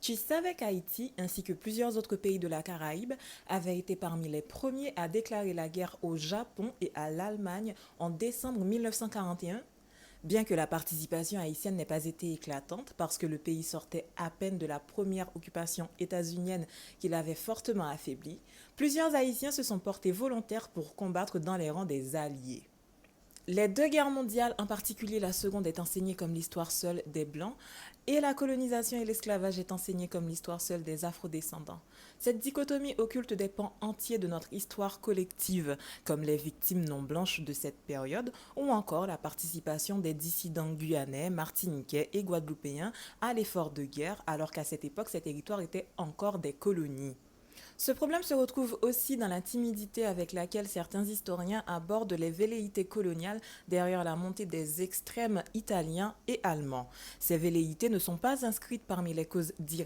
Tu savais qu'Haïti, ainsi que plusieurs autres pays de la Caraïbe, avaient été parmi les premiers à déclarer la guerre au Japon et à l'Allemagne en décembre 1941? Bien que la participation haïtienne n'ait pas été éclatante, parce que le pays sortait à peine de la première occupation états-unienne qui l'avait fortement affaibli, plusieurs Haïtiens se sont portés volontaires pour combattre dans les rangs des Alliés. Les deux guerres mondiales, en particulier la seconde, est enseignée comme l'histoire seule des Blancs et la colonisation et l'esclavage est enseignée comme l'histoire seule des Afrodescendants. Cette dichotomie occulte des pans entiers de notre histoire collective, comme les victimes non blanches de cette période ou encore la participation des dissidents guyanais, martiniquais et guadeloupéens à l'effort de guerre, alors qu'à cette époque, ces territoires étaient encore des colonies. Ce problème se retrouve aussi dans la timidité avec laquelle certains historiens abordent les velléités coloniales derrière la montée des extrêmes italiens et allemands. Ces velléités ne sont pas inscrites parmi les causes directes